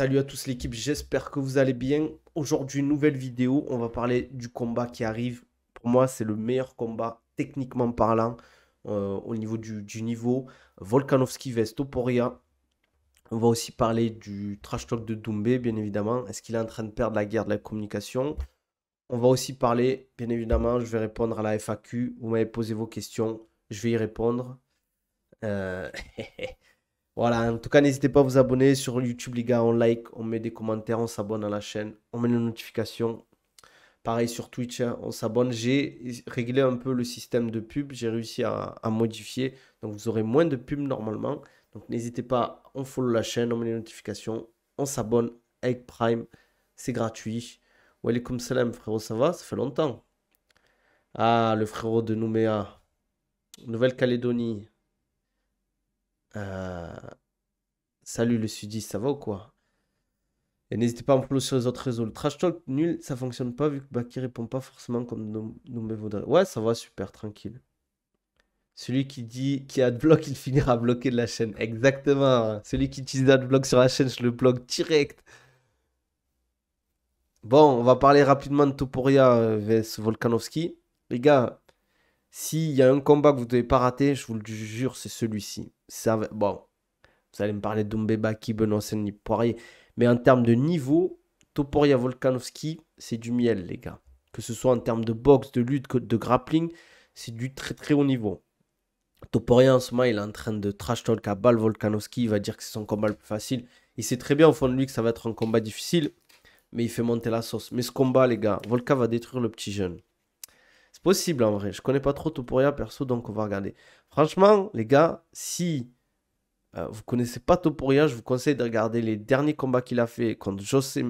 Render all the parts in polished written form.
Salut à tous l'équipe, j'espère que vous allez bien. Aujourd'hui, nouvelle vidéo, on va parler du combat qui arrive. Pour moi, c'est le meilleur combat techniquement parlant au niveau du niveau. Volkanovski vs Topuria. On va aussi parler du trash talk de Doumbé, bien évidemment. Est-ce qu'il est en train de perdre la guerre de la communication? On va aussi parler, bien évidemment, je vais répondre à la FAQ. Vous m'avez posé vos questions, je vais y répondre. Euh, Voilà, en tout cas, n'hésitez pas à vous abonner sur YouTube, les gars. On like, on met des commentaires, on s'abonne à la chaîne, on met les notifications. Pareil sur Twitch, hein, on s'abonne. J'ai réglé un peu le système de pub, j'ai réussi à modifier. Donc, vous aurez moins de pubs normalement. Donc, n'hésitez pas, on follow la chaîne, on met les notifications, on s'abonne avec Prime. C'est gratuit. Walaikum salam, frérot, ça va? Ça fait longtemps. Ah, le frérot de Nouméa, Nouvelle-Calédonie. Euh, Salut le sudiste, ça va ou quoi? Et n'hésitez pas à me follow sur les autres réseaux. Le trash talk nul, ça fonctionne pas vu que Baki répond pas forcément comme nous me vaudrait. Ouais, ça va super, tranquille. Celui qui dit qui adblock, il finira bloqué de la chaîne. Exactement. Celui qui utilise adblock sur la chaîne, je le bloque direct. Bon, on va parler rapidement de Topuria vs Volkanovski. Les gars, s'il y a un combat que vous devez pas rater, je vous le jure, c'est celui-ci. Bon, vous allez me parler de Doumbé Baki, Benoît Senni, Poirier. Mais en termes de niveau, Topuria Volkanovski, c'est du miel, les gars. Que ce soit en termes de boxe, de lutte, de grappling, c'est du très très haut niveau. Topuria, en ce moment, il est en train de trash talk à balle Volkanovski. Il va dire que c'est son combat le plus facile. Il sait très bien au fond de lui que ça va être un combat difficile, mais il fait monter la sauce. Mais ce combat, les gars, Volka va détruire le petit jeune. C'est possible en vrai. Je connais pas trop Topuria perso, donc on va regarder. Franchement, les gars, si vous connaissez pas Topuria, je vous conseille de regarder les derniers combats qu'il a fait contre José.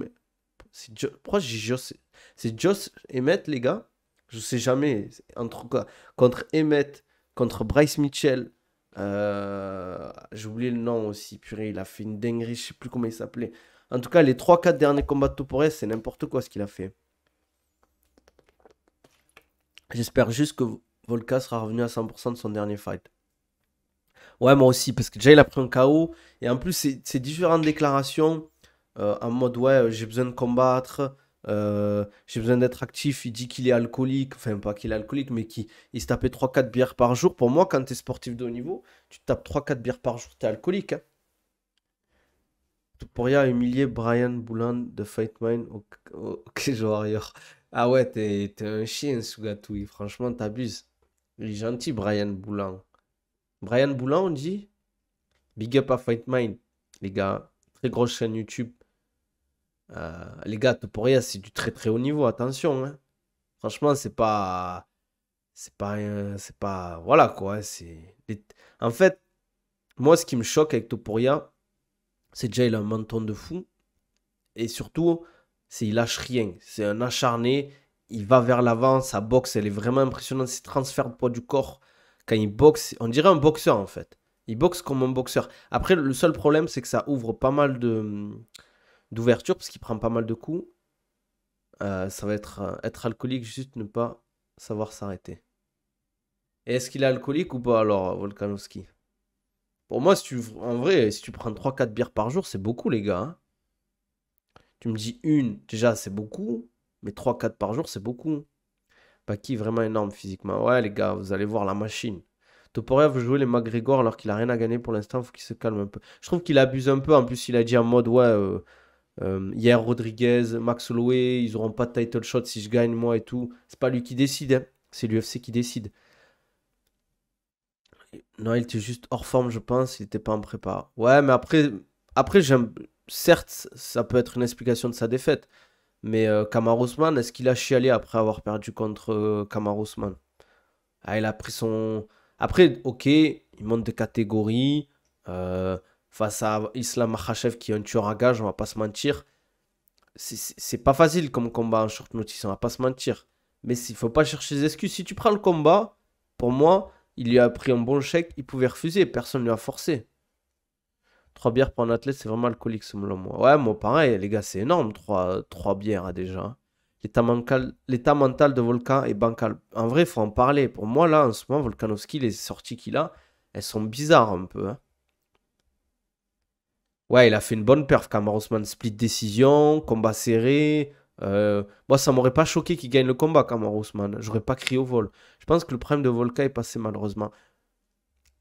Pourquoi j'ai José? C'est Josh Emmett, les gars. Je sais jamais. Entre quoi? Contre Emmett, contre Bryce Mitchell. J'ai oublié le nom aussi. Purée, il a fait une dinguerie. Je sais plus comment il s'appelait. En tout cas, les trois quatre derniers combats de Topuria, c'est n'importe quoi ce qu'il a fait. J'espère juste que Volka sera revenu à 100% de son dernier fight. Ouais, moi aussi, parce que déjà, il a pris un KO. Et en plus, c'est différentes déclarations. En mode, ouais, j'ai besoin de combattre. J'ai besoin d'être actif. Il dit qu'il est alcoolique. Enfin, pas qu'il est alcoolique, mais qu'il il se tapait 3 4 bières par jour. Pour moi, quand tu es sportif de haut niveau, tu te tapes 3 4 bières par jour. Tu es alcoolique, hein. Topuria a humilié Brian Boulan de Fightmine au Cage Warrior. Ah ouais, t'es un chien, Sugatui. Franchement, t'abuses. Il est gentil, Brian Boulan. Brian Boulan, on dit? Big up à Fight Mind, les gars. Très grosse chaîne YouTube. Les gars, Topuria, c'est du très très haut niveau, attention, hein. Franchement, c'est pas. C'est pas. C'est pas. Voilà quoi, hein, En fait, moi, ce qui me choque avec Topuria, c'est déjà il a un menton de fou. Et surtout, c'est il lâche rien. C'est un acharné. Il va vers l'avant. Sa boxe, elle est vraiment impressionnante. Ses transferts de poids du corps. Quand il boxe, on dirait un boxeur en fait. Il boxe comme un boxeur. Après, le seul problème, c'est que ça ouvre pas mal d'ouverture parce qu'il prend pas mal de coups. Ça va être alcoolique, juste ne pas savoir s'arrêter. Et est-ce qu'il est alcoolique ou pas alors, Volkanovski? Pour moi, en vrai, si tu prends 3 4 bières par jour, c'est beaucoup, les gars, hein. Tu me dis une, déjà, c'est beaucoup. Mais 3 4 par jour, c'est beaucoup. Paki, vraiment énorme physiquement. Ouais, les gars, vous allez voir la machine. Topuria veut jouer les McGregor alors qu'il a rien à gagner pour l'instant. Faut qu'il se calme un peu. Je trouve qu'il abuse un peu. En plus, il a dit en mode, ouais, hier, Rodriguez, Max Holloway, ils auront pas de title shot si je gagne, moi et tout. C'est pas lui qui décide, hein. C'est l'UFC qui décide. Non, il était juste hors forme, je pense. Il était pas en prépa. Ouais, mais après j'aime. Certes, ça peut être une explication de sa défaite. Mais Kamaru Usman, est-ce qu'il a chialé après avoir perdu contre Kamaru Usman? Ah, il a pris son. Après, ok, il monte de catégorie. euh, Face à Islam Makhachev qui est un tueur à gages, on va pas se mentir. C'est pas facile comme combat en short notice, on va pas se mentir. Mais il faut pas chercher des excuses. Si tu prends le combat, pour moi, il lui a pris un bon chèque, il pouvait refuser, personne ne lui a forcé. 3 bières pour un athlète, c'est vraiment alcoolique selon moi. Ouais, moi pareil, les gars, c'est énorme, trois bières déjà. L'état mental de Volkan est bancal. En vrai, il faut en parler. Pour moi, là, en ce moment, Volkanovski, les sorties qu'il a, elles sont bizarres un peu, hein. Ouais, il a fait une bonne perf, Kamaru Usman. Split décision, combat serré. Moi, ça m'aurait pas choqué qu'il gagne le combat, Kamaru Usman. J'aurais pas crié au vol. Je pense que le problème de Volka est passé malheureusement.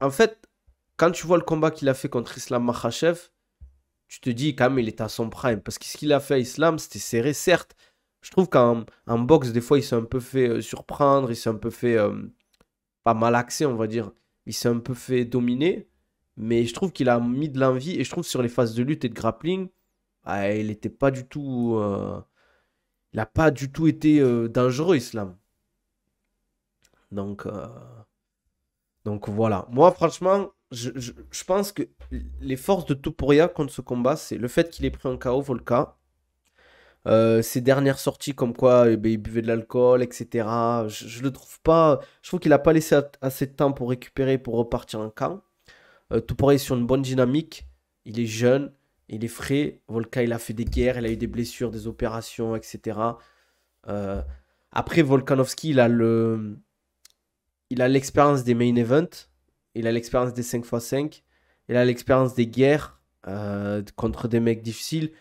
En fait, quand tu vois le combat qu'il a fait contre Islam Makhachev, tu te dis quand même il est à son prime. Parce que ce qu'il a fait à Islam, c'était serré, certes. Je trouve qu'en boxe, des fois, il s'est un peu fait surprendre, il s'est un peu fait pas malaxé, on va dire. Il s'est un peu fait dominer. Mais je trouve qu'il a mis de l'envie. Et je trouve sur les phases de lutte et de grappling, ah, il n'était pas du tout. Il n'a pas du tout été dangereux, Islam. Donc, euh, donc voilà. Moi, franchement, je pense que les forces de Topuria contre ce combat, c'est le fait qu'il ait pris un KO, Volka. Ses dernières sorties, comme quoi ben, il buvait de l'alcool, etc. Je le trouve pas. Je trouve qu'il a pas laissé assez de temps pour récupérer, pour repartir en camp. Topuria est sur une bonne dynamique. Il est jeune, il est frais. Volka, il a fait des guerres, il a eu des blessures, des opérations, etc. Euh, Après, Volkanovski, il a l'expérience des main events, il a l'expérience des 5x5, il a l'expérience des guerres contre des mecs difficiles.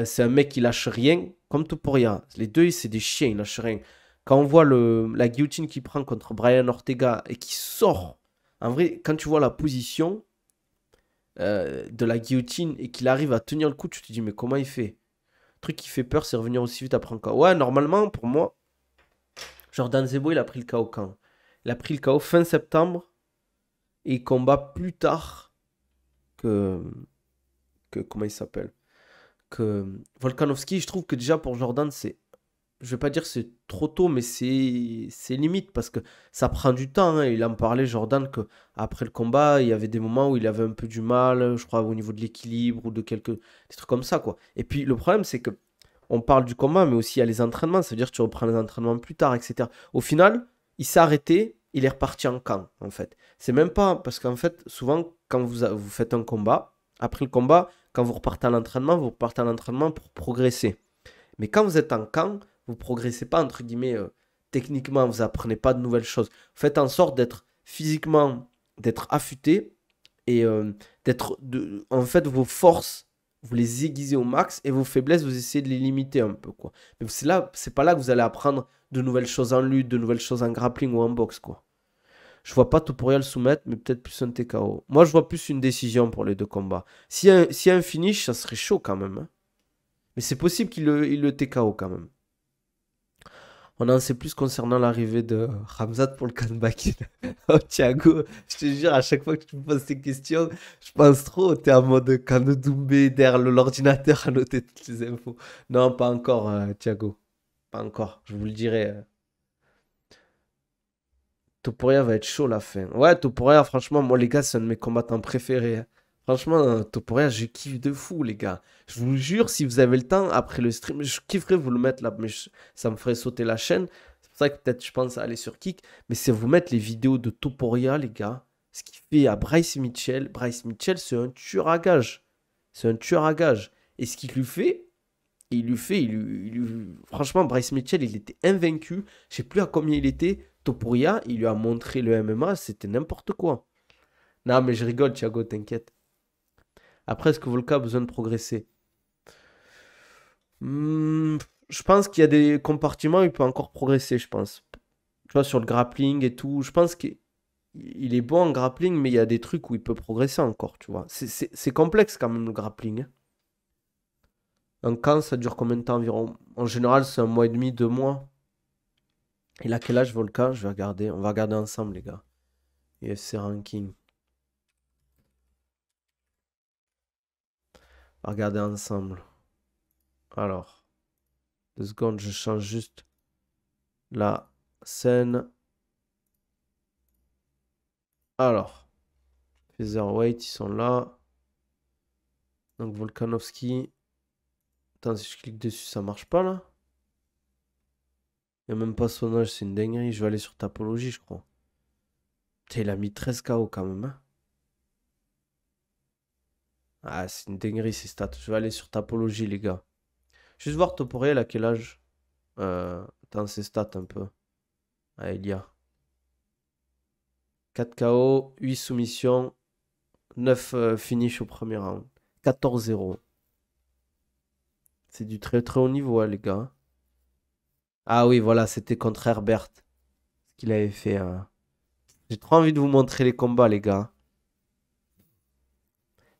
C'est un mec qui lâche rien, comme tout pour rien. Les deux, c'est des chiens, ils lâchent rien. Quand on voit la guillotine qu'il prend contre Brian Ortega et qui sort, en vrai, quand tu vois la position de la guillotine et qu'il arrive à tenir le coup, tu te dis, mais comment il fait? Le truc qui fait peur, c'est revenir aussi vite après un KO. Ouais, normalement, pour moi, Jordan Zebo, il a pris le KO quand? Il a pris le KO fin septembre et il combat plus tard que, comment il s'appelle? Que Volkanovski. Je trouve que déjà pour Jordan, je vais pas dire c'est trop tôt, mais c'est limite parce que ça prend du temps, hein. Il en parlait, Jordan, que après le combat, il y avait des moments où il avait un peu du mal, je crois, au niveau de l'équilibre ou de des trucs comme ça, quoi. Et puis le problème, c'est que on parle du combat, mais aussi il y a les entraînements. Ça veut dire que tu reprends les entraînements plus tard, etc. Au final, il s'est arrêté, il est reparti en camp, en fait. C'est même pas parce qu'en fait, souvent, quand vous faites un combat, après le combat, quand vous repartez à l'entraînement pour progresser. Mais quand vous êtes en camp, vous progressez pas, entre guillemets, techniquement, vous apprenez pas de nouvelles choses. Faites en sorte d'être physiquement, d'être affûté et en fait, vos forces, vous les aiguisez au max et vos faiblesses, vous essayez de les limiter un peu, quoi. Mais c'est pas là que vous allez apprendre de nouvelles choses en lutte, de nouvelles choses en grappling ou en boxe, quoi. Je vois pas Topuria le soumettre, mais peut-être plus un TKO. Moi, je vois plus une décision pour les deux combats. S'il y a un finish, ça serait chaud quand même, hein. Mais c'est possible il le TKO quand même. On en sait plus concernant l'arrivée de Ramzat pour le comeback. Oh, Thiago, je te jure, à chaque fois que tu me poses ces questions, je pense trop. T'es en mode Kano Doumbé derrière l'ordinateur à noter toutes les infos. Non, pas encore, Thiago. Pas encore. Je vous le dirai. Topuria va être chaud la fin. Ouais, Topuria, franchement, moi, les gars, c'est un de mes combattants préférés, hein. Franchement, Topuria, je kiffe de fou, les gars. Je vous jure, si vous avez le temps, après le stream, je kifferais vous le mettre là, mais ça me ferait sauter la chaîne. C'est pour ça que peut-être je pense à aller sur Kick. Mais c'est vous mettre les vidéos de Topuria, les gars. Ce qu'il fait à Bryce Mitchell. Bryce Mitchell, c'est un tueur à gage. C'est un tueur à gage. Et ce qu'il lui fait, franchement, Bryce Mitchell, il était invaincu. Je sais plus à combien il était. Topuria, il lui a montré le MMA, c'était n'importe quoi. Non, mais je rigole, Thiago, t'inquiète. Après, est-ce que Volka a besoin de progresser? Hmm, je pense qu'il y a des compartiments où il peut encore progresser, je pense. Tu vois, sur le grappling et tout, je pense qu'il est bon en grappling, mais il y a des trucs où il peut progresser encore, tu vois. C'est complexe quand même le grappling, hein. Un camp, ça dure combien de temps environ? En général, c'est un mois et demi, 2 mois. Il a quel âge, Volka? Je vais regarder. On va regarder ensemble, les gars. UFC ranking. On va regarder ensemble. Alors, 2 secondes, je change juste la scène. Alors, Featherweight, ils sont là. Donc, Volkanovski. Attends, si je clique dessus, ça marche pas là? Il n'y a même pas son âge, c'est une dinguerie. Je vais aller sur Tapologie, je crois. Putain, il a mis 13 KO quand même, hein. Ah, c'est une dinguerie ces stats. Je vais aller sur Tapologie, les gars. Juste voir Toporel à quel âge. Attends, ses stats un peu. Ah, il y a 4 KO, 8 soumissions, 9 finish au premier round. 14-0. C'est du très très haut niveau, hein, les gars. Ah oui, voilà, c'était contre Herbert. Ce qu'il avait fait. J'ai trop envie de vous montrer les combats, les gars.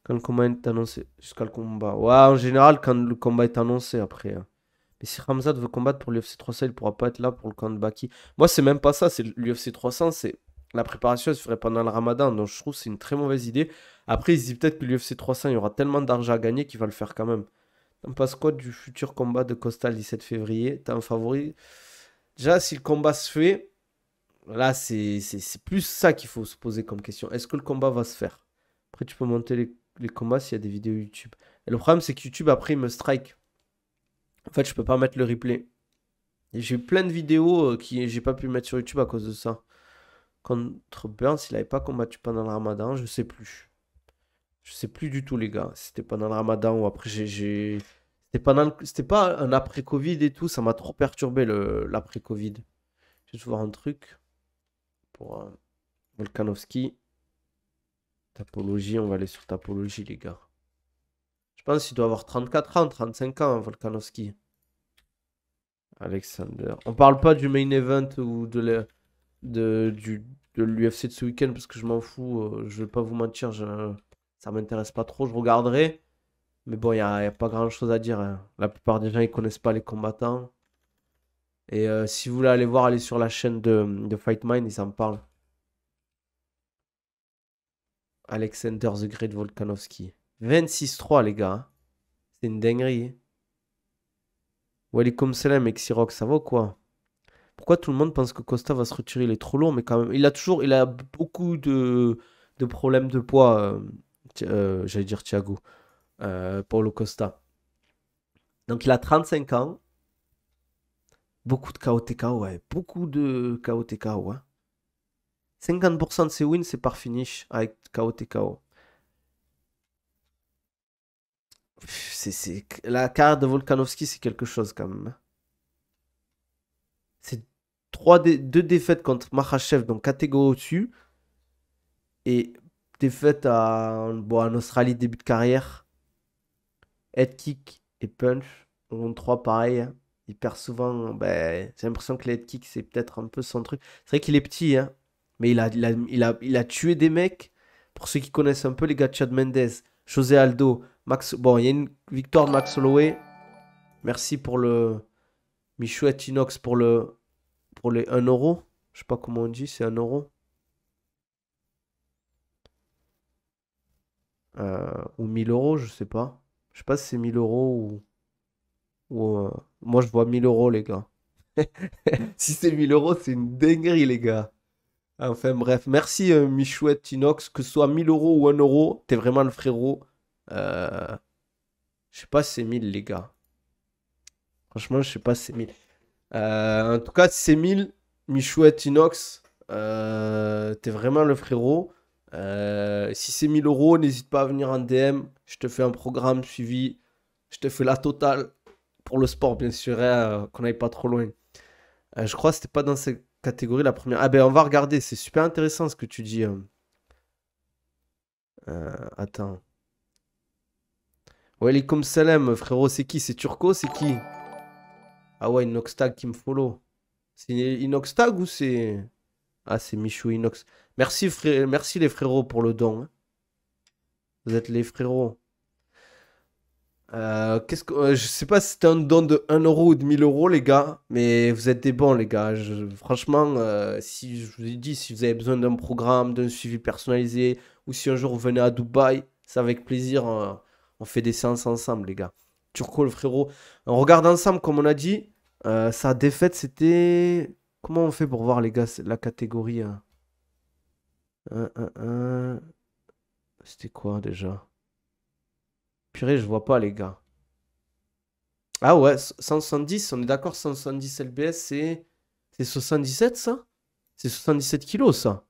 Quand le combat est annoncé. Jusqu'à le combat. Ouais, en général, quand le combat est annoncé après. Mais si Ramzat veut combattre pour l'UFC 300, il pourra pas être là pour le camp de Baki. Moi, c'est même pas ça. C'est l'UFC 300, c'est la préparation, elle se ferait pendant le Ramadan. Donc, je trouve que c'est une très mauvaise idée. Après, il se dit peut-être que l'UFC 300, il y aura tellement d'argent à gagner qu'il va le faire quand même. T'en penses quoi du futur combat de Costa le 17 février? T'as un favori? Déjà, si le combat se fait, là, c'est plus ça qu'il faut se poser comme question. Est-ce que le combat va se faire? Après, tu peux monter les combats s'il y a des vidéos YouTube. Et le problème, c'est que YouTube, après, il me strike. En fait, je peux pas mettre le replay. Et j'ai eu plein de vidéos qui j'ai pas pu mettre sur YouTube à cause de ça. Contre Burns, il avait pas combattu pendant le Ramadan, je sais plus. Je sais plus du tout, les gars. Si c'était pendant le Ramadan ou après, C'était pas un après-Covid et tout, ça m'a trop perturbé l'après-Covid. Je vais te voir un truc pour Volkanovski. Tapologie, on va aller sur Tapologie, les gars. Je pense qu'il doit avoir 34 ans, 35 ans, Volkanovski. Alexander. On parle pas du main event ou de l'UFC de ce week-end parce que je m'en fous. Je vais pas vous mentir, ça m'intéresse pas trop. Je regarderai. Mais bon, y a pas grand-chose à dire, hein. La plupart des gens, ils connaissent pas les combattants. Et si vous voulez aller voir, allez sur la chaîne de Fight Mind, ils en parlent. Alexander the Great Volkanovski. 26-3, les gars, hein. C'est une dinguerie. Walikum salam et Xirox, ça va ou quoi? Pourquoi tout le monde pense que Costa va se retirer? Il est trop lourd, mais quand même. Il a beaucoup de problèmes de poids. J'allais dire Thiago. Paulo Costa. Donc il a 35 ans. Beaucoup de KO-TKO, ouais. Beaucoup de KO-TKO, ouais. 50% de ses wins, c'est par finish avec KO-TKO. La carrière de Volkanovski, c'est quelque chose quand même. C'est deux défaites contre Makhachev, donc catégorie au-dessus. Et défaite en Australie, début de carrière. Head kick et punch. En 3, pareil, hein. Il perd souvent. Ben, j'ai l'impression que les head kick, c'est peut-être un peu son truc. C'est vrai qu'il est petit, hein. Mais il a tué des mecs. Pour ceux qui connaissent un peu les gars de Chad Mendes, José Aldo, Max. Bon, il y a une victoire de Max Holloway. Merci pour le. Michouette Inox pour les 1 euro. Je sais pas comment on dit, c'est 1 euro. Ou 1000 euros, je sais pas. Je sais pas si c'est 1000 euros Moi, je vois 1000 euros, les gars. Si c'est 1000 euros, c'est une dinguerie, les gars. Enfin, bref. Merci, Michouette Inox. Que ce soit 1000 euros ou 1 euro, t'es vraiment le frérot. Euh, je sais pas si c'est 1000, les gars. Franchement, je sais pas si c'est 1000. En tout cas, si c'est 1000, Michouette Inox, t'es vraiment le frérot. Si c'est 1000 euros, n'hésite pas à venir en DM. Je te fais un programme suivi. Je te fais la totale pour le sport, bien sûr, hein, qu'on n'aille pas trop loin. Je crois que c'était pas dans cette catégorie la première. Ah ben, on va regarder. C'est super intéressant ce que tu dis. Attends. Walaikum salam, frérot. C'est qui? C'est Turco? C'est qui? Ah ouais, Inoxtag qui me follow. C'est Inoxtag ou c'est. Ah, c'est Michou Inox. Merci, Merci les frérots pour le don, hein. Vous êtes les frérots. Je sais pas si c'était un don de 1 euro ou de 1000 euros, les gars, mais vous êtes des bons, les gars. Franchement, si je vous ai dit, si vous avez besoin d'un programme, d'un suivi personnalisé, ou si un jour vous venez à Dubaï, c'est avec plaisir. On fait des séances ensemble, les gars. Turco, le frérot. On regarde ensemble, comme on a dit. Sa défaite, c'était. Comment on fait pour voir, les gars, la catégorie, hein? Un, un, un. C'était quoi déjà? Purée, je vois pas, les gars. Ah ouais, 170, on est d'accord, 170 LBS, c'est 77, ça? C'est 77 kilos, ça?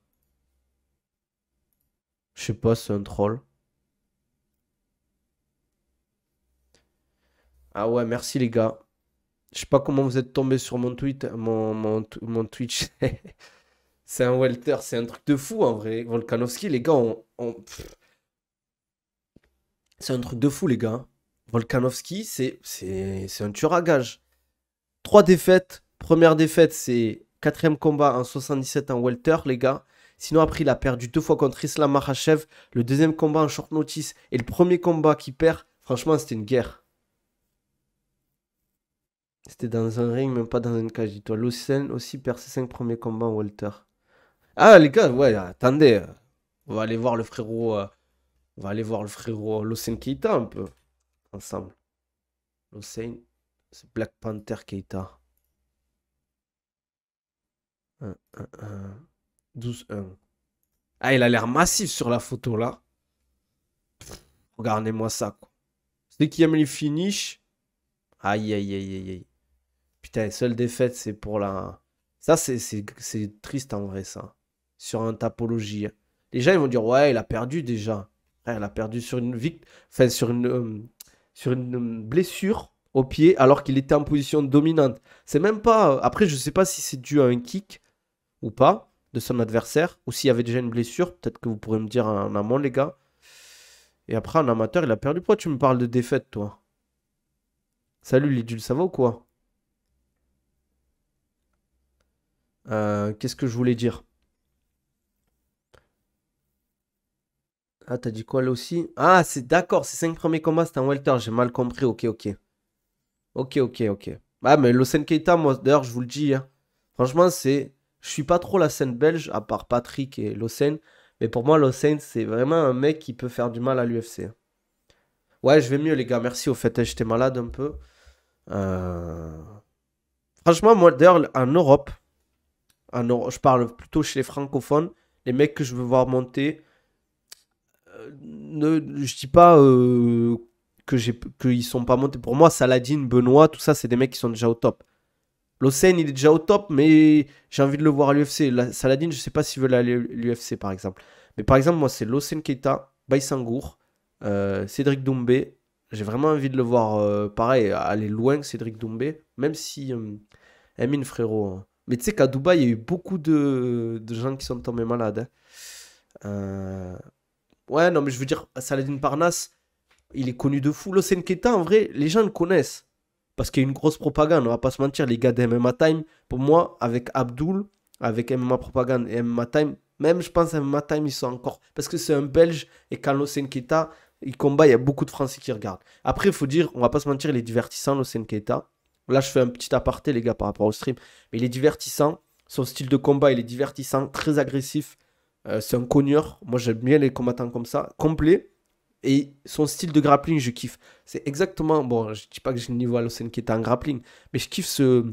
Je sais pas, c'est un troll. Ah ouais, merci, les gars. Je sais pas comment vous êtes tombé sur mon tweet, mon Twitch. C'est un welter, c'est un truc de fou, en vrai. Volkanovski, les gars, C'est un truc de fou, les gars. Volkanovski, c'est un tueur à gages. 3 défaites. Première défaite, c'est quatrième combat en 77 en welter, les gars. Sinon, après, il a perdu 2 fois contre Islam Makhachev. Le deuxième combat en short notice. Et le premier combat qu'il perd, franchement, c'était une guerre. C'était dans un ring, même pas dans une cage. Dis-toi, Lucen aussi perd ses 5 premiers combats en welter. Ah, les gars, ouais, attendez. On va aller voir le frérot. On va aller voir le frérot Lucen Keita un peu. Ensemble. Lucen, c'est Black Panther Keita. 12-1. Ah, il a l'air massif sur la photo là. Regardez-moi ça, quoi. C'est qui aime les finishes. Aïe, aïe, aïe, aïe, aïe. Putain, seule défaite, c'est pour la. Ça, c'est triste en vrai, ça. Sur un tapologie. Les gens, ils vont dire, ouais, il a perdu déjà. Ouais, il a perdu sur une enfin, sur une blessure au pied, alors qu'il était en position dominante. C'est même pas. Après, je sais pas si c'est dû à un kick ou pas de son adversaire, ou s'il y avait déjà une blessure. Peut-être que vous pourrez me dire en amont, les gars. Et après, un amateur, il a perdu. Pourquoi tu me parles de défaite, toi? Salut, Lidul, ça va ou quoi? Qu'est-ce que je voulais dire? Ah, t'as dit quoi là aussi? Ah, c'est d'accord, ces 5 premiers combats, c'était un welter. J'ai mal compris. Ok, ok. Ok, ok, ok. Ah, mais Losen Keita, moi, d'ailleurs, je vous le dis, hein. Franchement, c'est. Je suis pas trop la scène belge, à part Patrick et Losen. Mais pour moi, Losen, c'est vraiment un mec qui peut faire du mal à l'UFC. Ouais, je vais mieux, les gars. Merci. Au fait, j'étais malade un peu. Euh, Franchement, moi, d'ailleurs, je parle plutôt chez les francophones, les mecs que je veux voir monter, je dis pas qu'ils sont pas montés. Pour moi, Saladin, Benoît, tout ça, c'est des mecs qui sont déjà au top. L'Hossein, il est déjà au top, mais j'ai envie de le voir à l'UFC. Saladin, je sais pas s'il veut aller à l'UFC, par exemple. Mais par exemple, moi, c'est L'Hossein Keita, Baïsangour, Cédric Doumbé. J'ai vraiment envie de le voir, pareil, aller loin, Cédric Doumbé. Même si, Emine, frérot, hein. Mais tu sais qu'à Dubaï, il y a eu beaucoup de gens qui sont tombés malades, hein. Euh, Ouais, non, mais je veux dire, Saladin Parnasse, il est connu de fou. L'Hossein Keita, en vrai, les gens le connaissent. Parce qu'il y a une grosse propagande, on va pas se mentir, les gars de MMA Time, pour moi, avec Abdul, avec MMA Propagande et MMA Time, même je pense à MMA Time, ils sont encore. Parce que c'est un Belge et quand l'Hossein Keita, il combat, il y a beaucoup de Français qui regardent. Après, il faut dire, on va pas se mentir, il est divertissant, l'Hossein Keita. Là, je fais un petit aparté, les gars, par rapport au stream. Mais il est divertissant. Son style de combat, il est divertissant, très agressif. C'est un cogneur. Moi, j'aime bien les combattants comme ça, complet. Et son style de grappling, je kiffe. C'est exactement. Bon, je dis pas que j'ai le niveau à Lawson qui est en grappling, mais je kiffe ce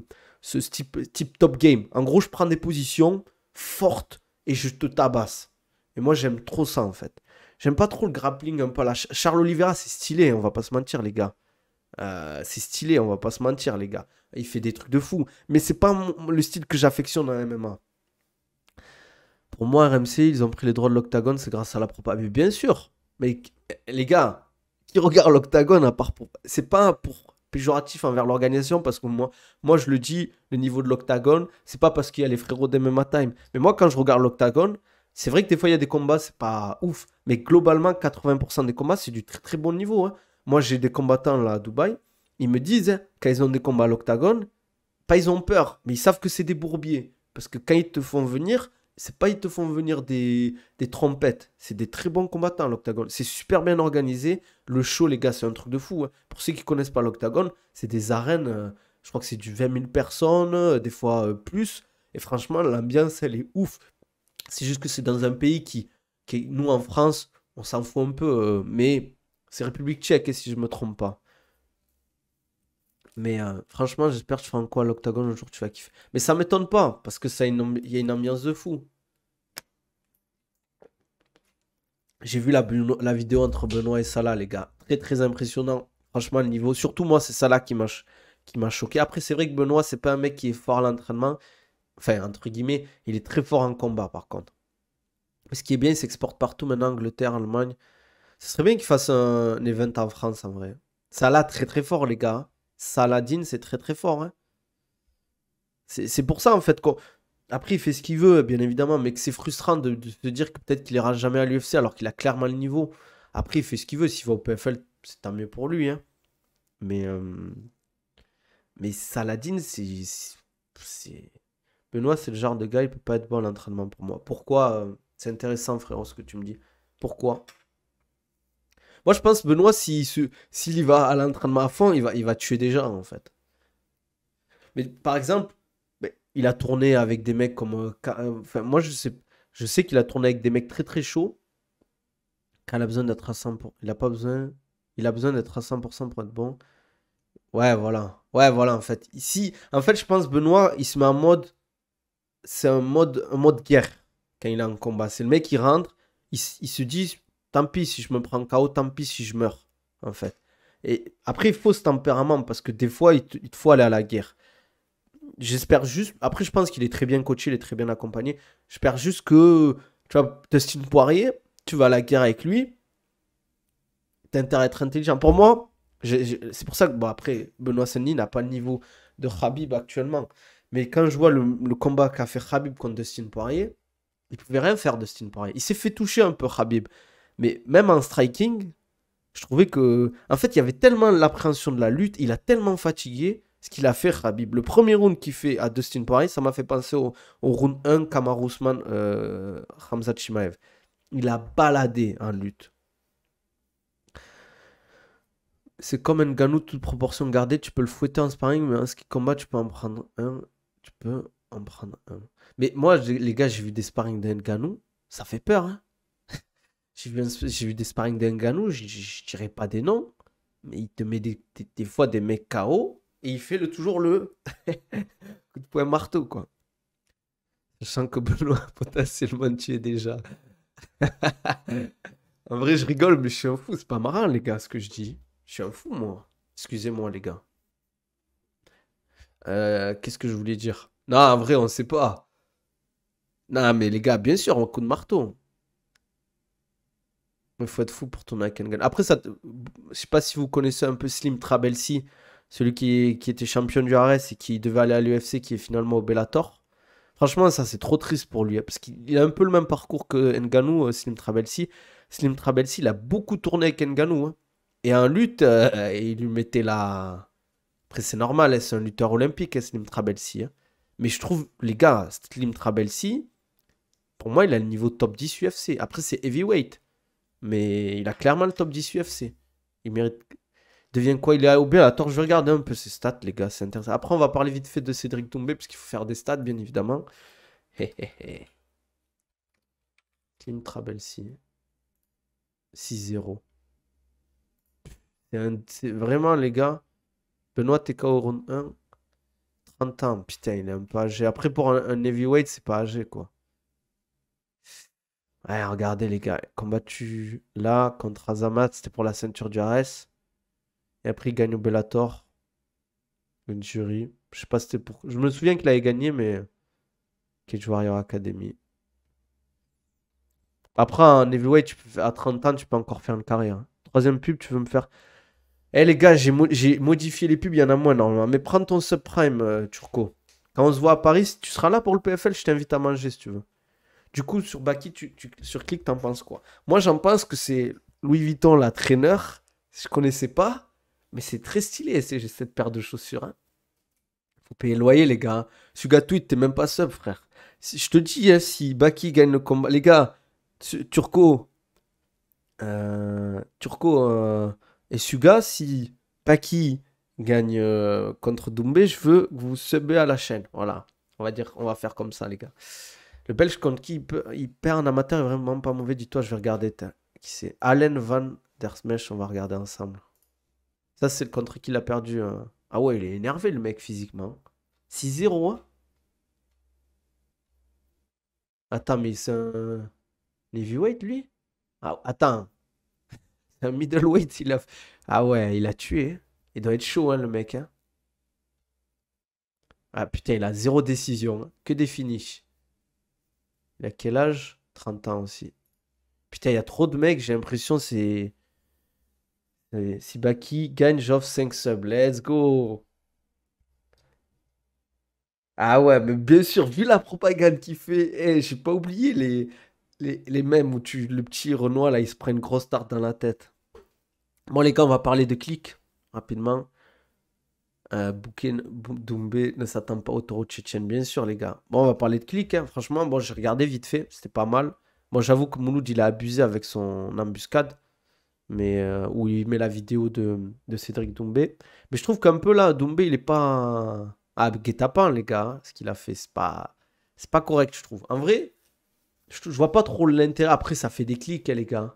type top game. En gros, je prends des positions fortes et je te tabasse. Et moi, j'aime trop ça, en fait. J'aime pas trop le grappling un peu à la Charles Oliveira, c'est stylé, on va pas se mentir, les gars. C'est stylé, on va pas se mentir, les gars. Il fait des trucs de fou. Mais c'est pas le style que j'affectionne en MMA. Pour moi, RMC, ils ont pris les droits de l'Octagone, c'est grâce à la propagande. Mais bien sûr. Mais les gars, qui regardent l'Octagone à part pour. C'est pas pour péjoratif envers l'organisation, parce que moi, je le dis, le niveau de l'Octagone, c'est pas parce qu'il y a les frérots d'MMA Time. Mais moi, quand je regarde l'Octagone, c'est vrai que des fois, il y a des combats, c'est pas ouf. Mais globalement, 80% des combats, c'est du très très bon niveau, hein. Moi, j'ai des combattants là à Dubaï, ils me disent, hein, quand ils ont des combats à l'Octagone, pas ils ont peur, mais ils savent que c'est des bourbiers. Parce que quand ils te font venir, c'est pas ils te font venir des trompettes. C'est des très bons combattants, l'Octagone. C'est super bien organisé. Le show, les gars, c'est un truc de fou, hein. Pour ceux qui connaissent pas l'Octagone, c'est des arènes, je crois que c'est du 20 000 personnes, des fois plus. Et franchement, l'ambiance, elle est ouf. C'est juste que c'est dans un pays nous, en France, on s'en fout un peu. Mais c'est République tchèque, hein, si je me trompe pas. Mais franchement, j'espère que tu feras quoi à l'Octagone un jour, tu vas kiffer. Mais ça m'étonne pas, parce que il y a une ambiance de fou. J'ai vu la vidéo entre Benoît et Salah, les gars. Très, très impressionnant. Franchement, le niveau. Surtout, moi, c'est Salah qui m'a choqué. Après, c'est vrai que Benoît, c'est pas un mec qui est fort à l'entraînement. Enfin, entre guillemets, il est très fort en combat, par contre. Mais ce qui est bien, c'est qu'il se porte partout maintenant, Angleterre, Allemagne. Ce serait bien qu'il fasse un event en France, en vrai. Salah, très, très fort, les gars. Saladin, c'est très, très fort, hein. C'est pour ça, en fait, après, il fait ce qu'il veut, bien évidemment, mais que c'est frustrant de se dire que peut-être qu'il ira jamais à l'UFC alors qu'il a clairement le niveau. Après, il fait ce qu'il veut. S'il va au PFL, c'est tant mieux pour lui, hein. Mais, Saladin, c'est- Benoît, c'est le genre de gars, il peut pas être bon à l'entraînement pour moi. Pourquoi c'est intéressant, frérot, ce que tu me dis. Pourquoi? Moi, je pense, Benoît, s'il y va à l'entraînement à fond, il va tuer des gens, en fait. Mais par exemple, mais il a tourné avec des mecs comme. Enfin, moi, je sais qu'il a tourné avec des mecs très très chauds. Quand il a besoin d'être à 100%. Il a pas besoin. Il a besoin d'être à 100% pour être bon. Ouais, voilà. Ouais, voilà, en fait. Ici, en fait, je pense, Benoît, il se met en mode. C'est un mode guerre quand il est en combat. C'est le mec qui rentre, il se dit tant pis si je me prends KO, tant pis si je meurs, en fait. Et après, il faut ce tempérament parce que des fois, il te faut aller à la guerre. J'espère juste. Après, je pense qu'il est très bien coaché, il est très bien accompagné. J'espère juste que, tu vois, Dustin Poirier, tu vas à la guerre avec lui, t'as intérêt à être intelligent. Pour moi, c'est pour ça que, bon, après, Benoît Saint-Denis n'a pas le niveau de Khabib actuellement. Mais quand je vois le combat qu'a fait Khabib contre Dustin Poirier, il pouvait rien faire, Dustin Poirier. Il s'est fait toucher un peu, Khabib. Mais même en striking, je trouvais que. En fait, il y avait tellement l'appréhension de la lutte, il a tellement fatigué ce qu'il a fait, Khabib. Le premier round qu'il fait à Dustin Poirier, ça m'a fait penser au round 1 Kamaru Usman, Khamzat Chimaev. Il a baladé en lutte. C'est comme un Ngannou, toute proportion gardée, tu peux le fouetter en sparring, mais en ce qui combat, tu peux en prendre un. Tu peux en prendre un. Mais moi, les gars, j'ai vu des sparring d'un Ngannou, ça fait peur, hein. J'ai vu des sparring d'Ngannou, je dirais pas des noms, mais il te met des fois des mecs KO et il fait toujours le coup de poing marteau, quoi. Je sens que Benoît potentiellement tu es déjà. En vrai, je rigole, mais je suis un fou. C'est pas marrant, les gars, ce que je dis. Je suis un fou, moi. Excusez-moi, les gars. Qu'est-ce que je voulais dire? Non, en vrai, on sait pas. Non, mais les gars, bien sûr, un coup de marteau. Il faut être fou pour tourner avec Ngannou. Après, je sais pas si vous connaissez un peu Slim Trabelsi, celui qui était champion du RS et qui devait aller à l'UFC, qui est finalement au Bellator. Franchement, ça, c'est trop triste pour lui, hein, parce qu'il a un peu le même parcours que Ngannou, Slim Trabelsi. Slim Trabelsi, il a beaucoup tourné avec Ngannou, hein. Et en lutte, il lui mettait la. Après, c'est normal, hein, c'est un lutteur olympique, hein, Slim Trabelsi, hein. Mais je trouve, les gars, Slim Trabelsi, pour moi, il a le niveau top 10 UFC. Après, c'est heavyweight. Mais il a clairement le top 10 UFC. Il mérite. Il devient quoi? Il est au Bellator. Je vais regarder un peu ses stats, les gars. C'est intéressant. Après, on va parler vite fait de Cédric Doumbé, parce qu'il faut faire des stats, bien évidemment. Hé hé hé. Slim Trabelsi. 6-0. C'est vraiment, les gars. Benoît TKO round 1. 30 ans. Putain, il est un peu âgé. Après, pour un heavyweight, c'est pas âgé, quoi. Ouais, regardez, les gars. Combattu là contre Azamat, c'était pour la ceinture du RS. Et après, il gagne au Bellator. Une jury. Je sais pas si c'était pour. Je me souviens qu'il avait gagné, mais. Cage Warrior Academy. Après, en heavyweight, à 30 ans, tu peux encore faire une carrière, hein. Troisième pub, tu veux me faire. Eh les gars, j'ai modifié les pubs, il y en a moins normalement. Mais prends ton subprime, Turco. Quand on se voit à Paris, si tu seras là pour le PFL, je t'invite à manger si tu veux. Du coup, sur Baki, sur Click, t'en penses quoi? Moi, j'en pense que c'est Louis Vuitton, la traîneur. Je connaissais pas, mais c'est très stylé, cette paire de chaussures, hein. Faut payer le loyer, les gars, hein. Sugatouit, t'es même pas sub, frère. Je te dis, hein, si Baki gagne le combat. Les gars, Turco et Suga, si Baki gagne contre Doumbé, je veux que vous subez à la chaîne. Voilà. On va faire comme ça, les gars. Le Belge contre qui il perd en amateur est vraiment pas mauvais du tout. Je vais regarder. Qui c'est? Allen Van Der Smesh, on va regarder ensemble. Ça, c'est le contre qui l'a perdu. Ah ouais, il est énervé, le mec, physiquement. 6-0, hein. Attends, mais c'est un heavyweight, lui? Ah, attends, c'est un middleweight, il a. Ah ouais, il a tué, hein. Il doit être chaud, hein, le mec, hein. Ah putain, il a zéro décision, hein. Que des finishes. Il a quel âge? 30 ans aussi. Putain, il y a trop de mecs, j'ai l'impression si Baki gagne, j'offre 5 subs. Let's go. Ah ouais, mais bien sûr, vu la propagande qu'il fait, j'ai pas oublié les mêmes où le petit Renoir, là, il se prend une grosse tarte dans la tête. Bon, les gars, on va parler de clics, rapidement. Doumbé ne s'attend pas au taureau tchétchène, bien sûr, les gars. Bon, on va parler de clics, hein. Franchement, bon, j'ai regardé vite fait, c'était pas mal. Bon, j'avoue que Mouloud, il a abusé avec son embuscade, mais où il met la vidéo de Cédric Doumbé. Mais je trouve qu'un peu là, Doumbé, il est pas guet-apens, les gars, hein. Ce qu'il a fait, c'est pas correct, je trouve. En vrai, je vois pas trop l'intérêt. Après, ça fait des clics, hein, les gars.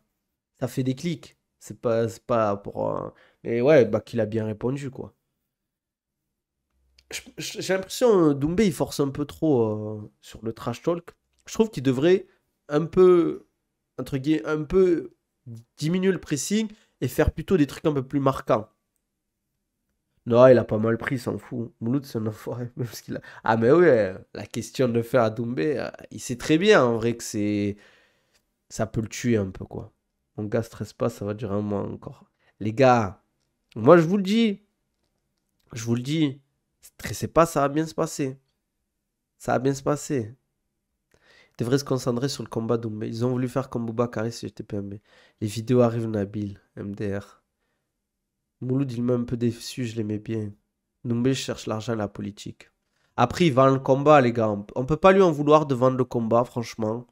Ça fait des clics. C'est pas pour. Mais ouais, bah, qu'il a bien répondu, quoi. J'ai l'impression Doumbé il force un peu trop sur le trash talk. Je trouve qu'il devrait un peu, entre guillemets, un peu diminuer le pressing et faire plutôt des trucs un peu plus marquants. Non, il a pas mal pris, il s'en fout. Mouloud, c'est un enfoiré. Même parce qu'il a... Ah, mais ouais, la question de le faire à Doumbé, il sait très bien en vrai que c'est. Ça peut le tuer un peu, quoi. Mon gars, stresse pas, ça va durer un mois encore. Les gars, moi je vous le dis, stressez pas, ça va bien se passer. Ça va bien se passer. Ils devraient se concentrer sur le combat d'Oumé. Ils ont voulu faire comme Boubacar si j'étais PMB. Les vidéos arrivent Nabil, MDR. Mouloud, il m'a un peu déçu, je l'aimais bien. Doumbé cherche l'argent et la politique. Après, il vend le combat, les gars. On peut pas lui en vouloir de vendre le combat, franchement.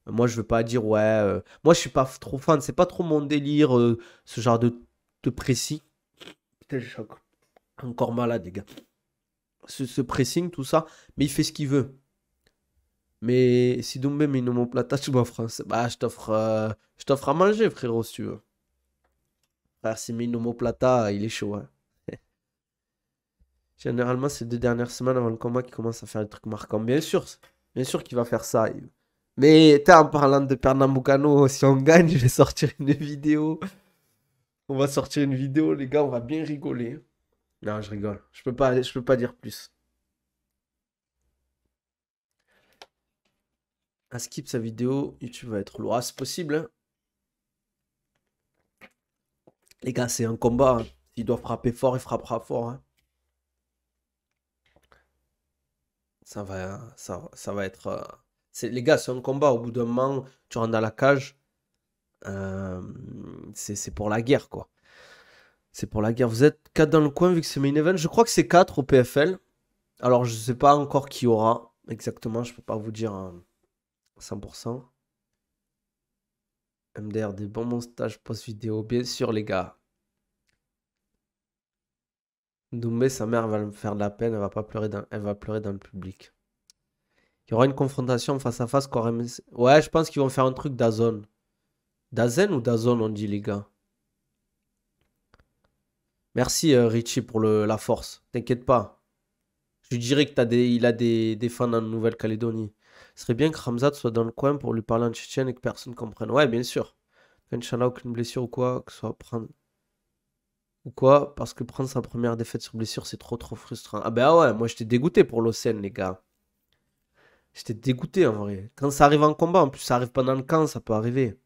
Moi, je veux pas dire, ouais. Moi, je suis pas trop fan. C'est pas trop mon délire, ce genre de pressing. Putain, je suis encore malade, les gars. Ce pressing, tout ça. Mais il fait ce qu'il veut. Mais si Doumbé met une omoplata, tu m'offres bah, je t'offre à manger, frérot, si tu veux. Frère, s'il met une omoplata, il est chaud, hein. Généralement, c'est 2 dernières semaines avant le combat qu'il commence à faire des trucs marquants. Bien sûr qu'il va faire ça. Mais en parlant de Pernambucano, si on gagne, je vais sortir une vidéo. On va sortir une vidéo, les gars, on va bien rigoler. Non, je rigole. Je peux pas dire plus. À skip sa vidéo, YouTube va être lourd. Ah, c'est possible, hein. Les gars, c'est un combat, hein. S'il doit frapper fort, il frappera fort, hein. Ça va être. Les gars, c'est un combat. Au bout d'un moment, tu rentres dans la cage. euh, c'est pour la guerre, quoi. C'est pour la guerre. Vous êtes 4 dans le coin vu que c'est main event. Je crois que c'est 4 au PFL. Alors, je sais pas encore qui aura exactement. Je peux pas vous dire à 100%. MDR, des bons montages post-vidéo. Bien sûr, les gars. Doumbé, sa mère va me faire de la peine. Elle va pleurer dans le public. Il y aura une confrontation face à face. Ouais, je pense qu'ils vont faire un truc d'Azone. Dazen ou Dazone, on dit, les gars. Merci, Richie, pour la force. T'inquiète pas. Je lui dirais il a des fans en Nouvelle-Calédonie. Ce serait bien que Ramzat soit dans le coin pour lui parler en tchétchène et que personne comprenne. Ouais, bien sûr. Inch'Allah, aucune blessure ou quoi, que ce soit prendre. Ou quoi, parce que prendre sa première défaite sur blessure, c'est trop frustrant. Ah ben ah ouais, moi j'étais dégoûté pour l'Océan, les gars. J'étais dégoûté en vrai. Quand ça arrive en combat, en plus ça arrive pendant le camp, ça peut arriver.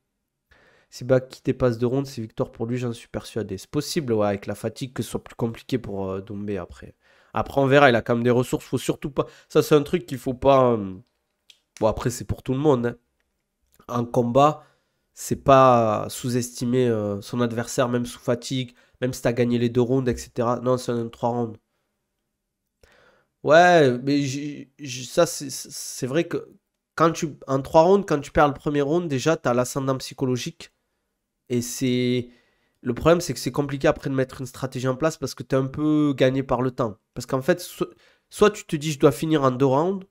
Si Baki dépasse de ronde, c'est victoire pour lui, j'en suis persuadé. C'est possible, ouais, avec la fatigue, que ce soit plus compliqué pour Doumbé après. Après, on verra, il a quand même des ressources, faut surtout pas. Ça, c'est un truc qu'il faut pas. Bon, après, c'est pour tout le monde, hein. En combat, c'est pas sous-estimer son adversaire, même sous fatigue, même si t'as gagné les 2 rounds, etc. Non, c'est un 3 rounds. Ouais, mais ça, c'est vrai que en 3 rounds, quand tu perds le premier round, déjà, t'as l'ascendant psychologique. Et c'est. Le problème, c'est que c'est compliqué après de mettre une stratégie en place parce que tu es un peu gagné par le temps. Parce qu'en fait, soit tu te dis je dois finir en 2 rounds.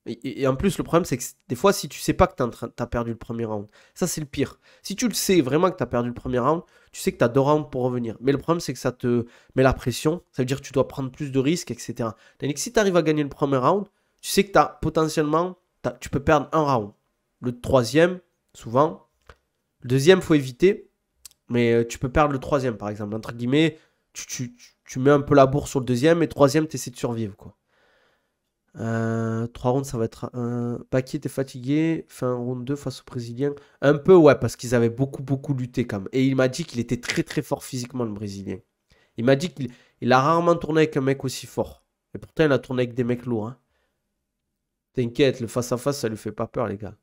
Et en plus, le problème, c'est que des fois, si tu sais pas que tu as perdu le premier round, ça c'est le pire. Si tu le sais vraiment que tu as perdu le premier round, tu sais que tu as 2 rounds pour revenir. Mais le problème, c'est que ça te met la pression. Ça veut dire que tu dois prendre plus de risques, etc. Tandis que si tu arrives à gagner le premier round, tu sais que potentiellement, tu peux perdre un round. Le troisième, souvent. Le deuxième, faut éviter. Mais tu peux perdre le troisième, par exemple. Entre guillemets, tu mets un peu la bourre sur le deuxième et troisième, tu essaies de survivre, quoi. 3 rounds, ça va être un. Paki était fatigué. Fin round 2 face aux Brésiliens. Un peu, ouais, parce qu'ils avaient beaucoup lutté quand même. Et il m'a dit qu'il était très fort physiquement, le Brésilien. Il m'a dit qu'il a rarement tourné avec un mec aussi fort. Et pourtant, il a tourné avec des mecs lourds, hein. T'inquiète, le face-à-face, ça lui fait pas peur, les gars.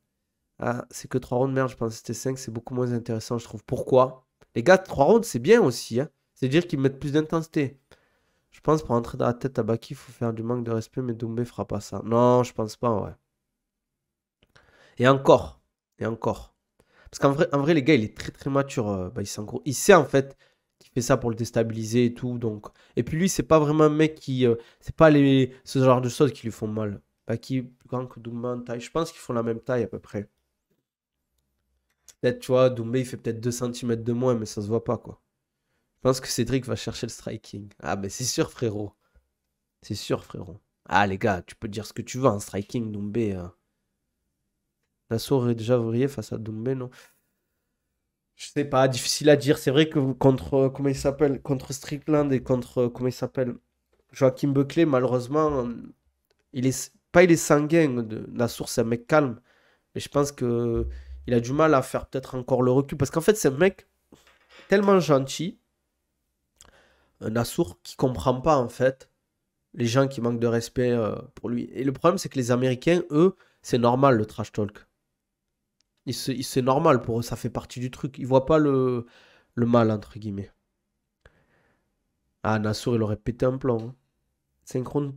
Ah, c'est que 3 rounds, merde, je pense que c'était 5, c'est beaucoup moins intéressant, je trouve. Pourquoi? Les gars, 3 rounds, c'est bien aussi, hein. C'est-à-dire qu'ils mettent plus d'intensité. Je pense pour entrer dans la tête à Baki, il faut faire du manque de respect, mais Doumbé fera pas ça. Non, je pense pas, ouais. Et encore. Et encore. Parce en vrai, les gars, il est très très mature. Il sait en fait qu'il fait ça pour le déstabiliser et tout. Donc. Et puis lui, c'est pas vraiment un mec qui. C'est pas ce genre de choses qui lui font mal. Baki, plus grand que Doumbé en taille. Je pense qu'ils font la même taille à peu près. Peut-être, tu vois, Doumbé, il fait peut-être 2 centimètres de moins, mais ça se voit pas, quoi. Je pense que Cédric va chercher le striking. Ah, mais c'est sûr, frérot. C'est sûr, frérot. Ah, les gars, tu peux dire ce que tu veux en striking, Doumbé. Nassau aurait déjà vrillé face à Doumbé, non? Je sais pas, difficile à dire. C'est vrai que contre, comment il s'appelle? Contre Strickland et contre, comment il s'appelle? Joachim Buckley, malheureusement, il est sanguin. La source, c'est un mec calme. Mais je pense que il a du mal à faire peut-être encore le recul. Parce qu'en fait, c'est un mec tellement gentil, un Nassour, qui comprend pas, en fait, les gens qui manquent de respect pour lui. Et le problème, c'est que les Américains, eux, c'est normal le trash talk. C'est normal pour eux, ça fait partie du truc. Ils voient pas le mal, entre guillemets. Ah, Nassour, il aurait pété un plan, hein. Synchrone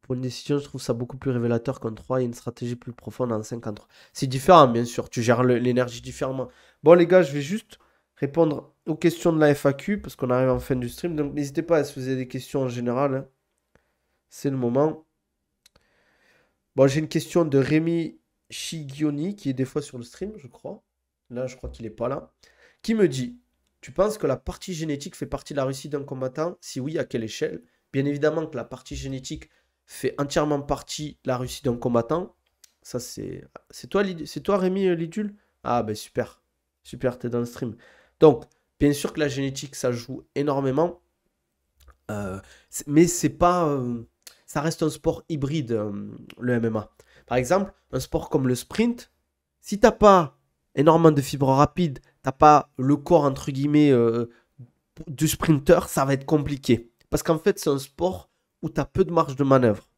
pour une décision, je trouve ça beaucoup plus révélateur qu'en 3 et une stratégie plus profonde en 5 en 3. C'est différent, bien sûr. Tu gères l'énergie différemment. Bon, les gars, je vais juste répondre aux questions de la FAQ parce qu'on arrive en fin du stream. Donc, n'hésitez pas à se poser des questions en général, hein. C'est le moment. Bon, j'ai une question de Rémi Shigioni qui est des fois sur le stream, je crois. Là, je crois qu'il est pas là. Qui me dit, tu penses que la partie génétique fait partie de la réussite d'un combattant? Si oui, à quelle échelle? Bien évidemment que la partie génétique fait entièrement partie de la réussite d'un combattant. Ça, c'est toi, c'est toi, Rémi Lidul? Ah, ben super. Super, t'es dans le stream. Donc, bien sûr que la génétique, ça joue énormément. Mais c'est pas. Ça reste un sport hybride, le MMA. Par exemple, un sport comme le sprint, si t'as pas énormément de fibres rapides, t'as pas le corps entre guillemets du sprinter, ça va être compliqué. Parce qu'en fait, c'est un sport où tu as peu de marge de manœuvre.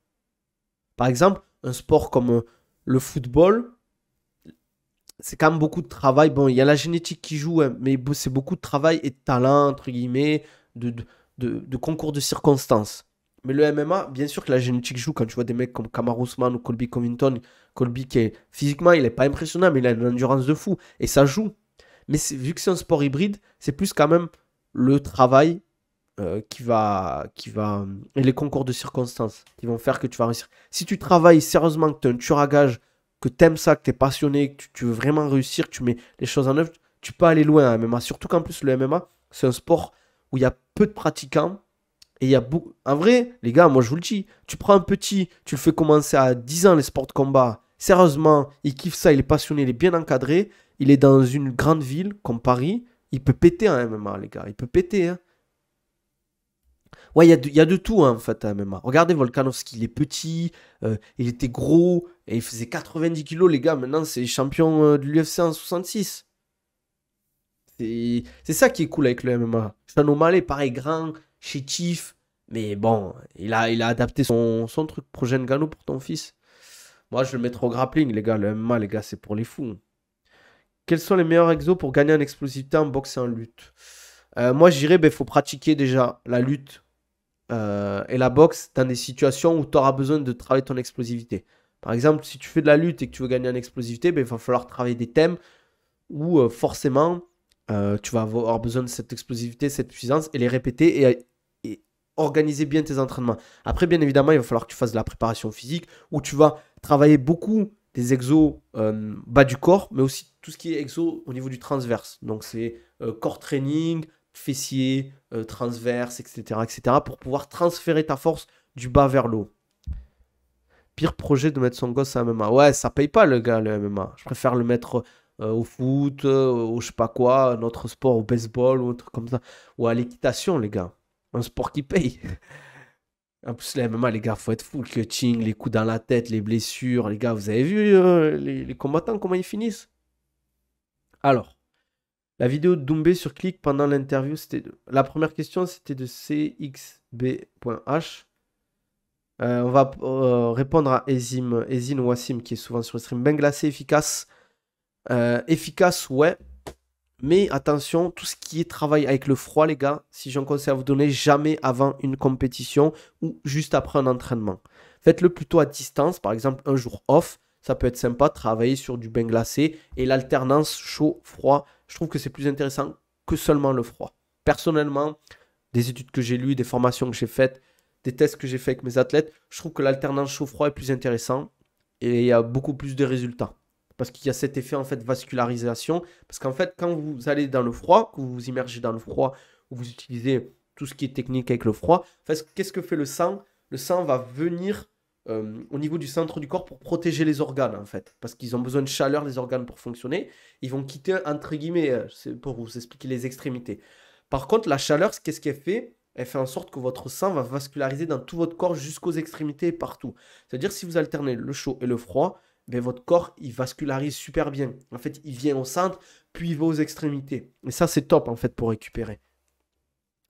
Par exemple, un sport comme le football, c'est quand même beaucoup de travail. Bon, il y a la génétique qui joue, hein, mais c'est beaucoup de travail et de talent, entre guillemets, de concours de circonstances. Mais le MMA, bien sûr que la génétique joue quand tu vois des mecs comme Kamaru Usman ou Colby Covington. Colby, qui est, physiquement, il n'est pas impressionnant, mais il a une endurance de fou. Et ça joue. Mais vu que c'est un sport hybride, c'est plus quand même le travail et les concours de circonstances qui vont faire que tu vas réussir. Si tu travailles sérieusement, que tu es un tueur à gage, que tu aimes ça, que tu es passionné, que tu veux vraiment réussir, que tu mets les choses en œuvre, tu peux aller loin en MMA. Surtout qu'en plus, le MMA, c'est un sport où il y a peu de pratiquants. Et il y a beaucoup. En vrai, les gars, moi je vous le dis, tu prends un petit, tu le fais commencer à 10 ans les sports de combat. Sérieusement, il kiffe ça, il est passionné, il est bien encadré. Il est dans une grande ville comme Paris. Il peut péter en MMA, les gars. Il peut péter, hein. Ouais, il y a de tout, hein, en fait, à MMA. Regardez Volkanovski, il est petit, il était gros, et il faisait 90 kilos, les gars. Maintenant, c'est champion de l'UFC en 66. C'est ça qui est cool avec le MMA. Sean O'Malley, pareil, grand, chétif, mais bon, il a adapté son truc. Prochaine Ngannou pour ton fils. Moi, je vais le mettre au grappling, les gars. Le MMA, les gars, c'est pour les fous. Quels sont les meilleurs exos pour gagner en explosivité en boxe et en lutte? Moi, je dirais, il faut pratiquer déjà la lutte et la boxe dans des situations où tu auras besoin de travailler ton explosivité. Par exemple, si tu fais de la lutte et que tu veux gagner en explosivité, il va falloir travailler des thèmes où forcément tu vas avoir besoin de cette explosivité, cette puissance et les répéter et organiser bien tes entraînements. Après, bien évidemment, il va falloir que tu fasses de la préparation physique où tu vas travailler beaucoup des exos bas du corps, mais aussi tout ce qui est exo au niveau du transverse. Donc, c'est corps training, fessier, transverse, etc., etc., pour pouvoir transférer ta force du bas vers le haut. Pire projet de mettre son gosse à MMA. Ouais, ça paye pas le gars, le MMA. Je préfère le mettre au foot, au je sais pas quoi, un autre sport, au baseball, ou un truc comme ça. Ou à l'équitation, les gars. Un sport qui paye. En plus, le MMA, les gars, faut être fou. Le cutting, les coups dans la tête, les blessures. Les gars, vous avez vu les combattants, comment ils finissent? Alors, la vidéo de Doumbé sur Click pendant l'interview, c'était. La première question, c'était de cxb.h. On va répondre à Ezine Wassim qui est souvent sur le stream. Bain glacé efficace Efficace, ouais. Mais attention, tout ce qui est travail avec le froid, les gars, si j'ai un conseil à vous donner, jamais avant une compétition ou juste après un entraînement. Faites-le plutôt à distance, par exemple un jour off. Ça peut être sympa de travailler sur du bain glacé et l'alternance chaud-froid. Je trouve que c'est plus intéressant que seulement le froid. Personnellement, des études que j'ai lues, des formations que j'ai faites, des tests que j'ai fait avec mes athlètes, je trouve que l'alternance chaud-froid est plus intéressant et il y a beaucoup plus de résultats. Parce qu'il y a cet effet en fait vascularisation. Parce qu'en fait, quand vous allez dans le froid, que vous vous immergez dans le froid, ou vous utilisez tout ce qui est technique avec le froid, en fait, qu'est-ce que fait le sang? Le sang va venir au niveau du centre du corps pour protéger les organes en fait. Parce qu'ils ont besoin de chaleur, les organes, pour fonctionner. Ils vont quitter, entre guillemets, c'est pour vous expliquer les extrémités. Par contre, la chaleur, qu'est-ce qu'elle fait? Elle fait en sorte que votre sang va vasculariser dans tout votre corps jusqu'aux extrémités et partout. C'est-à-dire si vous alternez le chaud et le froid, ben, votre corps, il vascularise super bien. En fait, il vient au centre, puis il va aux extrémités. Et ça, c'est top, en fait, pour récupérer.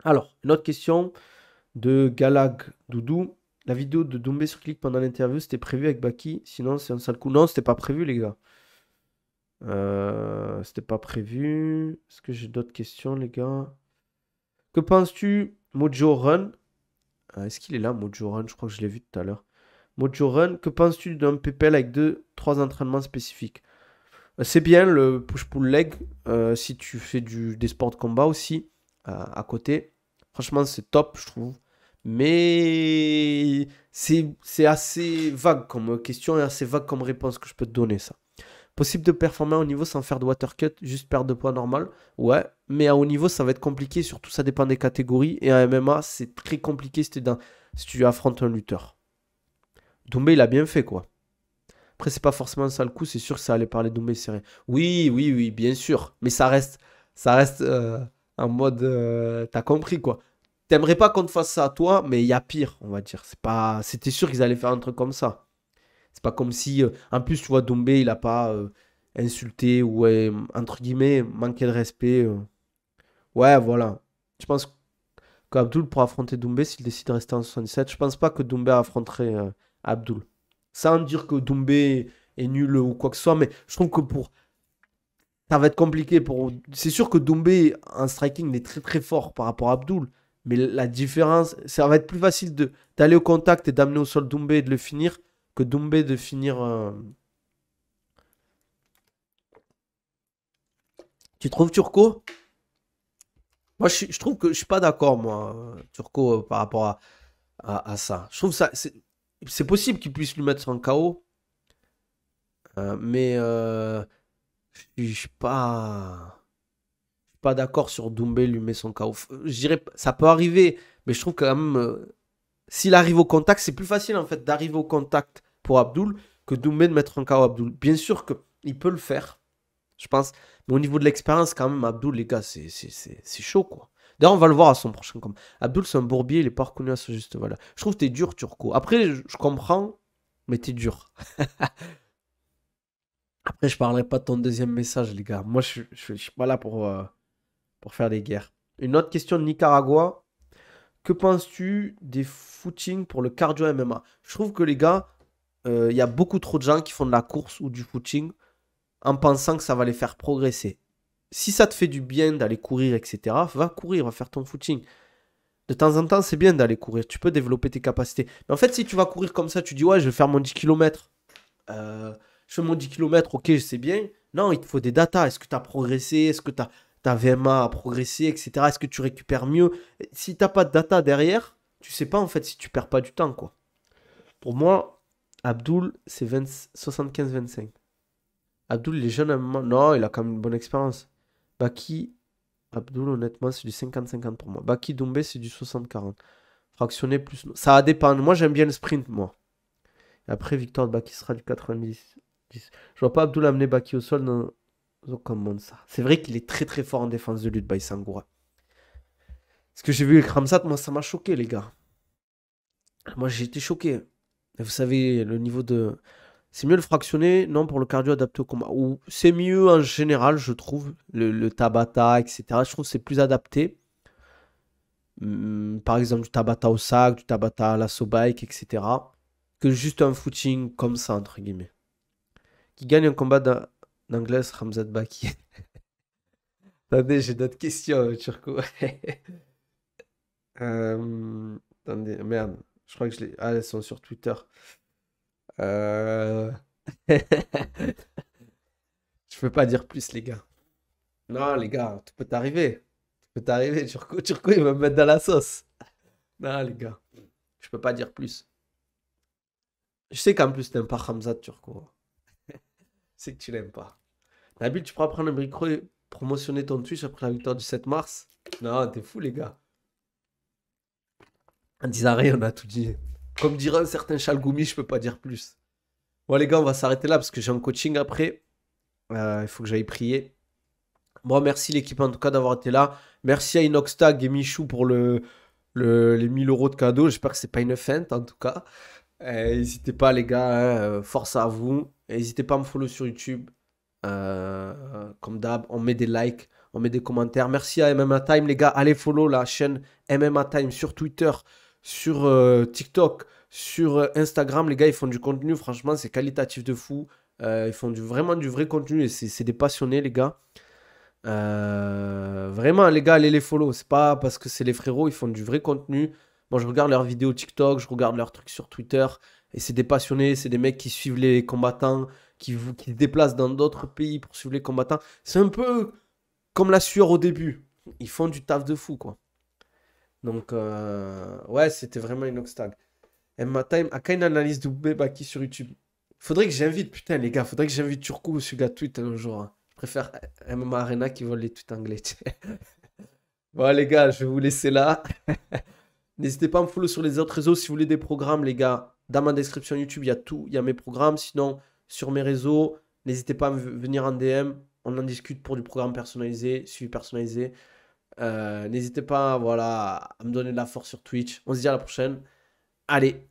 Alors, une autre question de Galag Doudou. La vidéo de Doumbé sur Click pendant l'interview, c'était prévu avec Baki. Sinon, c'est un sale coup. Non, c'était pas prévu, les gars. C'était pas prévu. Est-ce que j'ai d'autres questions, les gars? Que penses-tu, Mojo Run? Est-ce qu'il est là, Mojo Run? Je crois que je l'ai vu tout à l'heure. Mojo Run, que penses-tu d'un PPL avec 2-3 entraînements spécifiques? C'est bien le push-pull leg si tu fais des sports de combat aussi à côté. Franchement, c'est top, je trouve. Mais c'est assez vague comme question et assez vague comme réponse que je peux te donner, ça. Possible de performer à haut niveau sans faire de water cut, juste perdre de poids normal. Ouais, mais à haut niveau, ça va être compliqué. Surtout, ça dépend des catégories. Et en MMA, c'est très compliqué si tu affrontes un lutteur. Doumbé, il a bien fait, quoi. Après, c'est pas forcément un sale coup, c'est sûr que ça allait parler Doumbé serré. Oui, oui, oui, bien sûr. Mais ça reste en mode. T'as compris, quoi. T'aimerais pas qu'on te fasse ça à toi, mais il y a pire, on va dire. C'était sûr qu'ils allaient faire un truc comme ça. C'est pas comme si. En plus, tu vois, Doumbé, il a pas insulté ou, entre guillemets, manqué de respect. Ouais, voilà. Je pense qu'Abdul pourra affronter Doumbé s'il décide de rester en 77. Je pense pas que Doumbé affronterait Abdul. Sans dire que Doumbé est nul ou quoi que ce soit, mais je trouve que ça va être compliqué pour. C'est sûr que Doumbé en striking il est très très fort par rapport à Abdul, mais la différence, ça va être plus facile d'aller au contact et d'amener au sol Doumbé et de le finir que Doumbé de finir. Tu trouves Turco? Moi, je trouve que je suis pas d'accord, moi, Turco, par rapport à ça. Je trouve ça, c'est possible qu'il puisse lui mettre sur un KO, mais je suis pas d'accord sur Doumbé lui met son KO. Je dirais, ça peut arriver, mais je trouve quand même, s'il arrive au contact, c'est plus facile en fait d'arriver au contact pour Abdul que Doumbé de mettre un KO Abdul. Bien sûr qu'il peut le faire, je pense, mais au niveau de l'expérience, quand même, Abdul, les gars, c'est chaud, quoi. D'ailleurs, on va le voir à son prochain combat. Abdul, c'est un bourbier, il est pas reconnu à ce juste valeur. Je trouve que t'es dur, Turco. Après, je comprends, mais t'es dur. Après, je parlerai pas de ton deuxième message, les gars. Moi, je suis pas là pour faire des guerres. Une autre question de Nicaragua. Que penses-tu des footings pour le cardio MMA? Je trouve que les gars, il y a beaucoup trop de gens qui font de la course ou du footing en pensant que ça va les faire progresser. Si ça te fait du bien d'aller courir, etc., va courir, va faire ton footing. De temps en temps, c'est bien d'aller courir. Tu peux développer tes capacités. Mais en fait, si tu vas courir comme ça, tu dis, ouais, je vais faire mon 10 km. Je fais mon 10 km, ok, c'est bien. Non, il te faut des datas. Est-ce que tu as progressé? Est-ce que ta VMA a progressé, etc. Est-ce que tu récupères mieux? Si tu n'as pas de data derrière, tu sais pas en fait si tu perds pas du temps, quoi. Pour moi, Abdul, c'est 75-25. Abdul, il est jeune à un moment. Non, il a quand même une bonne expérience. Baki, Abdul, honnêtement, c'est du 50-50 pour moi. Baki Doumbé, c'est du 60-40. Fractionné plus. Ça va dépendre. Moi, j'aime bien le sprint, moi. Et après, victoire de Baki sera du 90. Je vois pas Abdul amener Baki au sol dans aucun monde, ça. C'est vrai qu'il est très très fort en défense de lutte, Baïsangoura. Ce que j'ai vu avec Ramsat, moi, ça m'a choqué, les gars. Moi, j'ai été choqué. Et vous savez, le niveau de. C'est mieux le fractionné, non, pour le cardio adapté au combat. Ou c'est mieux en général, je trouve. Le Tabata, etc. Je trouve que c'est plus adapté. Par exemple, du Tabata au sac, du Tabata à l'assaut bike, etc. Que juste un footing comme ça, entre guillemets. Qui gagne un combat Nangles, Ramzat Baki. Attendez, j'ai d'autres questions, Turco. Attendez, merde. Je crois que je les... Ah, elles sont sur Twitter. Euh... Je peux pas dire plus, les gars. Non, les gars, tout peut t'arriver. Tout peut t'arriver. Turco, il va me mettre dans la sauce. Non, les gars, je peux pas dire plus. Je sais qu'en plus, t'aimes pas Hamza Turco. Je sais que tu l'aimes pas. Nabil, tu pourras prendre le micro et promotionner ton Twitch après la victoire du 7 mars? Non, t'es fou, les gars. En disant rien, on a tout dit. Comme dirait un certain Chalgoumi, je peux pas dire plus. Bon, les gars, on va s'arrêter là parce que j'ai un coaching après. Il faut que j'aille prier. Bon, merci l'équipe en tout cas d'avoir été là. Merci à Inoxtag et Michou pour les 1000 euros de cadeau. J'espère que c'est pas une feinte en tout cas. N'hésitez pas les gars, hein, force à vous. N'hésitez pas à me follow sur YouTube. Comme d'hab, on met des likes, on met des commentaires. Merci à MMA Time les gars. Allez follow la chaîne MMA Time sur Twitter, sur TikTok, sur Instagram. Les gars, ils font du contenu. Franchement, c'est qualitatif de fou. Ils font vraiment du vrai contenu et c'est des passionnés les gars. Vraiment, les gars, allez les follow. C'est pas parce que c'est les frérots, ils font du vrai contenu. Moi, je regarde leurs vidéos TikTok, je regarde leurs trucs sur Twitter. Et c'est des passionnés, c'est des mecs qui suivent les combattants, qui se déplacent dans d'autres pays pour suivre les combattants. C'est un peu comme la sueur au début. Ils font du taf de fou, quoi. Donc, ouais, c'était vraiment une oxtag. Emma Time, a une analyse de Baki sur YouTube. Faudrait que j'invite, putain, les gars, faudrait que j'invite Turco sur Gatweet un jour, hein. Je préfère MMA Arena qui vole les tweets anglais. Bon, les gars, je vais vous laisser là. N'hésitez pas à me follow sur les autres réseaux si vous voulez des programmes, les gars. Dans ma description YouTube, il y a tout. Il y a mes programmes. Sinon, sur mes réseaux, n'hésitez pas à me venir en DM. On en discute pour du programme personnalisé, suivi personnalisé. N'hésitez pas, voilà, à me donner de la force sur Twitch. On se dit à la prochaine. Allez,